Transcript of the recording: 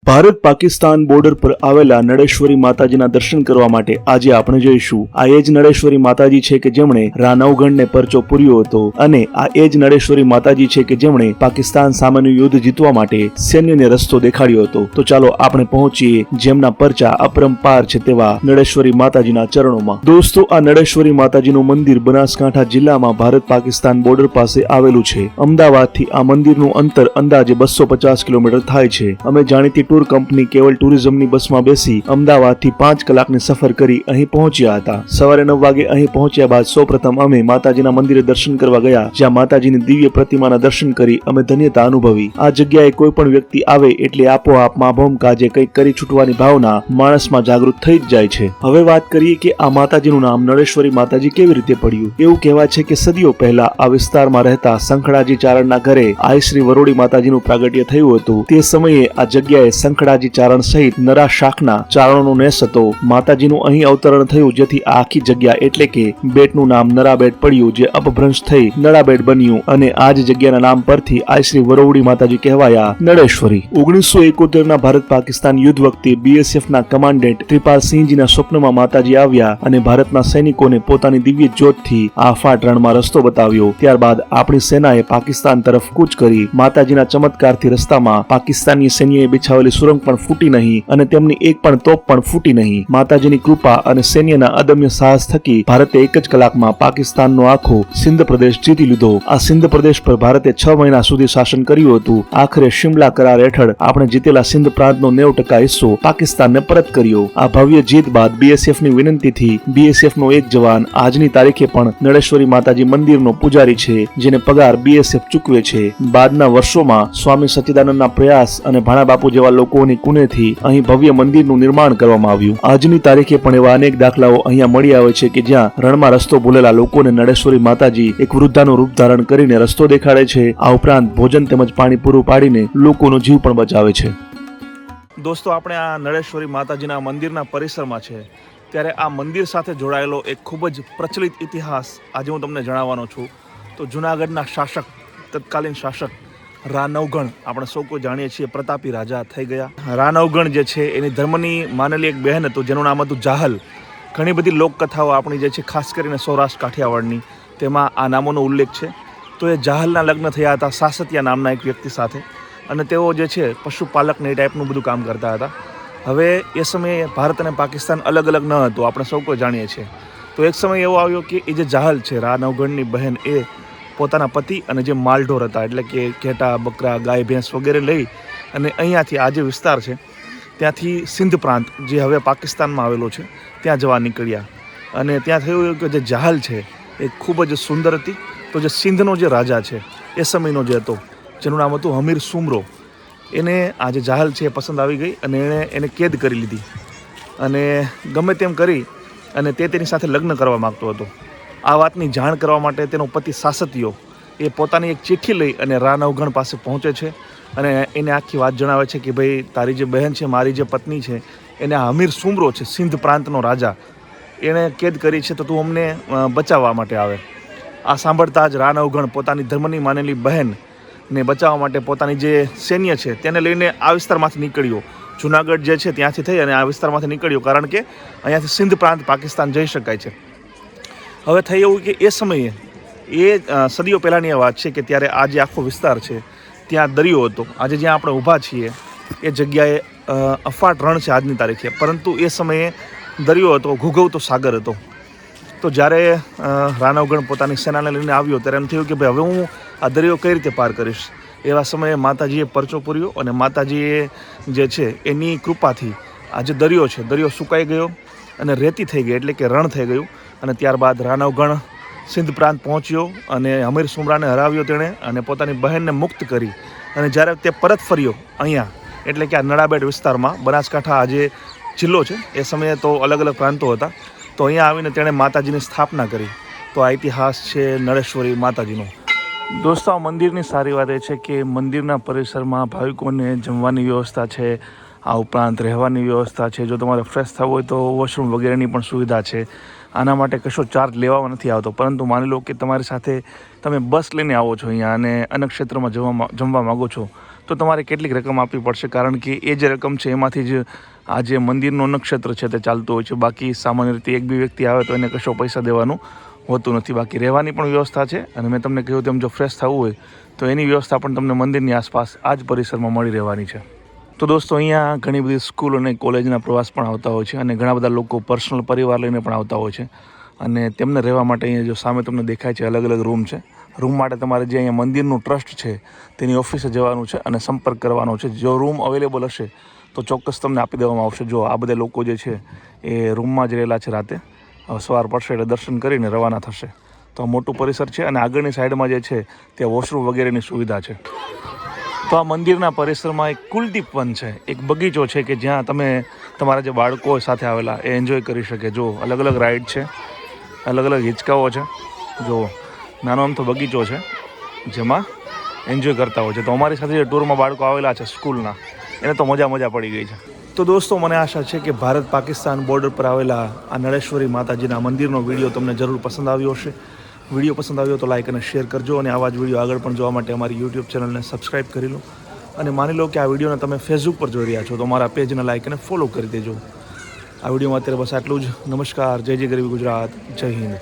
Bharat Pakistan border પર આવેલા નળેશ્વરી માતાજીના દર્શન કરવા માટે આજે આપણે જઈશું। આ એ જ નળેશ્વરી માતાજી છે કે જેમણે રાનવગણને પરચો પૂર્યો હતો અને આ એ જ નળેશ્વરી માતાજી છે કે જેમણે પાકિસ્તાન સામેનું યુદ્ધ જીતવા માટે સૈન્યને રસ્તો દેખાડ્યો હતો। તો ચાલો આપણે પહોંચીએ જેમના પરચા અપરંપાર છે તેવા નળેશ્વરી માતાજીના ચરણોમાં। દોસ્તો, આ નળેશ્વરી માતાજીનું મંદિર બનાસકાંઠા જિલ્લામાં ભારત પાકિસ્તાન બોર્ડર પાસે આવેલું છે। અમદાવાદથી આ મંદિરનું અંતર અંદાજે 250 કિલોમીટર થાય છે। અમે જાણીતી ટૂર કંપની કેવલ ટુરિઝમની બસમાં બેસી અમદાવાદથી 5 કલાકની સફર કરી અહીં પહોંચ્યા હતા। સવારે 9 વાગે અહીં પહોંચ્યા બાદ સૌપ્રથમ અમે માતાજીના મંદિરે દર્શન કરવા ગયા, જ્યાં માતાજીની દિવ્ય પ્રતિમાના દર્શન કરી અમે ધન્યતા અનુભવી। આ જગ્યાએ કોઈ પણ વ્યક્તિ આવે એટલે આપોઆપ મા ભૌમ કાજે કંઈક કરી છૂટવાની ભાવના માણસમાં જાગૃત થઈ જ જાય છે। હવે વાત કરીએ કે આ માતાજીનું નામ નળેશ્વરી માતાજી કેવી રીતે પડ્યું। એવું કહેવાય છે કે સદીઓ પહેલા આ વિસ્તારમાં રહેતા સંખડાજી ચારણના ઘરે આઈ શ્રી વરોડી માતાજીનું પ્રાગટ્ય થયું હતું। તે સમયે આ જગ્યાએ સંખડાજી ચારણ સહિત નરા શાખના ચારણોનો નેસ હતો। માતાજીનું અહીં અવતરણ થયું, જેથી આખી જગ્યા એટલે કે બેટનું નામ નરાબેટ પડ્યું, જે અપભ્રંશ થઈ નળાબેટ બન્યું અને આ જ જગ્યાના નામ પરથી આઈ શ્રી વરોડી માતાજી કહેવાયા નળેશ્વરી। 1971ના ભારત પાકિસ્તાન યુદ્ધ વખતે બીએસએફના કમાન્ડન્ટ ત્રિપાલસિંહજીના સ્વપ્નમાં માતાજી આવ્યા અને ભારતના સૈનિકોને પોતાની દિવ્ય જ્યોતથી આ ફાટ રણમાં રસ્તો બતાવ્યો। ત્યારબાદ આપણી સેનાએ પાકિસ્તાન તરફ કૂચ કરી। માતાજીના ચમત્કારથી રસ્તામાં પાકિસ્તાની સૈન્યએ બિછાવેલી સુરંગ પણ ફૂટી નહીં અને તેમની એક પણ તોપ પણ ફૂટી નહીં। માતાજીની કૃપા અને સૈન્યના અદમ્ય સાહસ થકી ભારતે એક જ કલાકમાં પાકિસ્તાનનો આખો સિંધ પ્રદેશ જીતી લીધો। આ સિંધ પ્રદેશ પર ભારતે 6 મહિના સુધી શાસન કર્યું હતું। આખરે શિમલા કરાર હેઠળ આપણે જીતેલા સિંધ પ્રાંતનો 90% હિસ્સો પાકિસ્તાનને પરત કર્યો। આ ભવ્ય જીત બાદ બીએસએફની વિનંતીથી બીએસએફનો એક જવાન આજની તારીખે પણ નળેશ્વરી માતાજી મંદિરનો પૂજારી છે, જેને પગાર બીએસએફ ચૂકવે છે। બાદના વર્ષોમાં સ્વામી સચ્ચિદાનંદના પ્રયાસ અને ભાણા બાપુ જેવા લોકોની કુનેથી અહીં ભવ્ય મંદિરનું નિર્માણ કરવામાં આવ્યું। આજની તારીખે પણ એવા અનેક દાખલાઓ અહીંયા મળી આવે છે કે જ્યાં રણમાં રસ્તો ભૂલેલા લોકોને નળેશ્વરી માતાજી એક વૃદ્ધાનું રૂપ ધારણ કરીને રસ્તો દેખાડે છે। આ ઉપરાંત ભોજન તેમજ પાણી પૂરું પાડીને લોકોનો જીવ પણ બચાવે છે। દોસ્તો, આપણે આ નળેશ્વરી માતાજીના મંદિરના પરિસરમાં છે, ત્યારે આ મંદિર સાથે જોડાયેલો એક ખૂબ જ પ્રચલિત ઇતિહાસ આજે હું તમને જણાવવાનો છું। તો જૂનાગઢના શાસક, તત્કાલીન શાસક રાનવગણ, આપણે સૌ કોઈ જાણીએ છીએ, પ્રતાપી રાજા થઈ ગયા। રાનવગણ જે છે એની ધર્મની માનેલી એક બહેન હતું જેનું નામ હતું જાહલ। ઘણી બધી લોકકથાઓ આપણી જે છે, ખાસ કરીને સૌરાષ્ટ્ર કાઠિયાવાડની, તેમાં આ નામોનો ઉલ્લેખ છે। તો એ જાહલના લગ્ન થયા હતા સાસતિયા નામના એક વ્યક્તિ સાથે, અને તેઓ જે છે પશુપાલકને એ ટાઈપનું બધું કામ કરતા હતા। હવે એ સમયે ભારત અને પાકિસ્તાન અલગ અલગ ન હતું, આપણે સૌ કોઈ જાણીએ છીએ। તો એક સમય એવો આવ્યો કે એ જે જાહલ છે, રાનવગણની બહેન, એ પોતાના પતિ અને જે માલઢોર હતા, એટલે કે ઘેટા, બકરા, ગાય, ભેંસ વગેરે લઈ અને અહીંયાથી આ જે વિસ્તાર છે ત્યાંથી સિંધ પ્રાંત, જે હવે પાકિસ્તાનમાં આવેલો છે, ત્યાં જવા નીકળ્યા। અને ત્યાં થયું કે જે જાહલ છે એ ખૂબ જ સુંદર હતી। તો જે સિંધનો જે રાજા છે એ સમયનો જે હતો, જેનું નામ હતું હમીર સુમરો, એને આ જે જાહલ છે એ પસંદ આવી ગઈ અને એણે એને કેદ કરી લીધી અને ગમે તેમ કરી અને તેની સાથે લગ્ન કરવા માગતો હતો। આ વાતની જાણ કરવા માટે તેનો પતિ સાસતિયો એ પોતાની એક ચિઠ્ઠી લઈ અને રાનવગણ પાસે પહોંચે છે અને એને આખી વાત જણાવે છે કે ભાઈ, તારી જે બહેન છે, મારી જે પત્ની છે, એને આ હમીર સુમરો છે, સિંધ પ્રાંતનો રાજા, એણે કેદ કરી છે, તો તું અમને બચાવવા માટે આવે। આ સાંભળતા જ રાનવગણ પોતાની ધર્મની માનેલી બહેનને બચાવવા માટે પોતાની જે સૈન્ય છે તેને લઈને આ વિસ્તારમાંથી નીકળ્યો। જૂનાગઢ જે છે ત્યાંથી થઈ અને આ વિસ્તારમાંથી નીકળ્યો, કારણ કે અહીંયાથી સિંધ પ્રાંત પાકિસ્તાન જઈ શકાય છે। હવે થઈ એવું કે એ સમયે, એ સદીઓ પહેલાંની આ વાત છે કે ત્યારે આ જે આખો વિસ્તાર છે ત્યાં દરિયો હતો। આજે જ્યાં આપણે ઊભા છીએ એ જગ્યાએ અફાટ રણ છે આજની તારીખે, પરંતુ એ સમયે દરિયો હતો, ઘૂઘવતો સાગર હતો। તો જ્યારે રાનવગણ પોતાની સેનાને લઈને આવ્યો ત્યારે એમ થયું કે ભાઈ, હવે હું આ દરિયો કઈ રીતે પાર કરીશ। એવા સમયે માતાજીએ પરચો પૂર્યો અને માતાજીએ જે છે એની કૃપાથી આ જે દરિયો છે, દરિયો સુકાઈ ગયો અને રેતી થઈ ગઈ, એટલે કે રણ થઈ ગયું। અને ત્યારબાદ રાનવગણ સિંધ પ્રાંત પહોંચ્યો અને હમીર સુમરાને હરાવ્યો તેણે અને પોતાની બહેનને મુક્ત કરી। અને જ્યારે તે પરત ફર્યો અહીંયા, એટલે કે આ નળાબેટ વિસ્તારમાં, બનાસકાંઠા આજે જિલ્લો છે, એ સમયે તો અલગ અલગ પ્રાંતો હતા, તો અહીંયા આવીને તેણે માતાજીની સ્થાપના કરી। તો આ ઇતિહાસ છે નળેશ્વરી માતાજીનો। દોસ્તો, આ મંદિરની સારી વાત એ છે કે મંદિરના પરિસરમાં ભાવિકોને જમવાની વ્યવસ્થા છે, આ ઉપરાંત રહેવાની વ્યવસ્થા છે। જો તમારે ફ્રેશ થવું હોય તો વોશરૂમ વગેરેની પણ સુવિધા છે। આના માટે કશો ચાર્જ લેવામાં નથી આવતો, પરંતુ માની લો કે તમારી સાથે તમે બસ લઈને આવો છો અહીંયા અને અન્ય ક્ષેત્રમાં જમવા માગો છો, તો તમારે કેટલીક રકમ આપવી પડશે, કારણ કે એ જે રકમ છે એમાંથી જ આ જે મંદિરનો નક્ષત્ર છે તે ચાલતું હોય છે. બાકી સામાન્ય રીતે એક બી વ્યક્તિ આવે તો એને કશો પૈસા દેવાનું હોતું નથી. બાકી રહેવાની પણ વ્યવસ્થા છે, અને મેં તમને કહ્યું તેમ જો ફ્રેશ થવું હોય તો એની વ્યવસ્થા પણ તમને મંદિરની આસપાસ આ જ પરિસરમાં મળી રહેવાની છે. તો દોસ્તો, અહીંયા ઘણી બધી સ્કૂલ અને કોલેજના પ્રવાસ પણ આવતા હોય છે, અને ઘણા બધા લોકો પર્સનલ પરિવાર લઈને પણ આવતા હોય છે. અને તેમને રહેવા માટે અહીંયા જો સામે તમને દેખાય છે અલગ અલગ રૂમ છે. રૂમ માટે તમારે જે અહીંયા મંદિરનું ટ્રસ્ટ છે તેની ઓફિસે જવાનું છે અને સંપર્ક કરવાનો છે. જો રૂમ અવેલેબલ હશે તો ચોક્કસ તમને આપી દેવામાં આવશે. જો આ બધા લોકો જે છે એ રૂમમાં જ રહેલા છે રાતે, સવાર પડશે એટલે દર્શન કરીને રવાના થશે. તો આ મોટું પરિસર છે, અને આગળની સાઈડમાં જે છે ત્યાં વોશરૂમ વગેરેની સુવિધા છે. તો આ મંદિરના પરિસરમાં એક કુલદીપ વન છે, એક બગીચો છે કે જ્યાં તમે તમારા જે બાળકો સાથે આવેલા એ એન્જોય કરી શકે. જો અલગ અલગ રાઈડ છે, અલગ અલગ હિંચકાઓ છે. જો નાનો આમ તો બગીચો છે જેમાં એન્જોય કરતા હોય છે. તો અમારી સાથે જે ટૂરમાં બાળકો આવેલા છે સ્કૂલના, એને તો મજા પડી ગઈ છે. તો દોસ્તો, મને આશા છે કે ભારત પાકિસ્તાન બોર્ડર પર આવેલા આ નળેશ્વરી માતાજીના મંદિરનો વિડીયો તમને જરૂર પસંદ આવ્યો હશે. વિડીયો પસંદ આવ્યો તો લાઇક અને શેર કરજો, અને આવા જ વિડીયો આગળ પણ જોવા માટે અમારી યુટ્યુબ ચેનલને સબસ્ક્રાઈબ કરી લો. અને માની લો કે આ વિડીયોને તમે ફેસબુક પર જોઈ રહ્યા છો તો મારા પેજને લાઇક અને ફોલો કરી દેજો. આ વિડીયોમાં અત્યારે બસ આટલું જ. નમસ્કાર, જય જય ગરવી ગુજરાત, જય હિન્દ.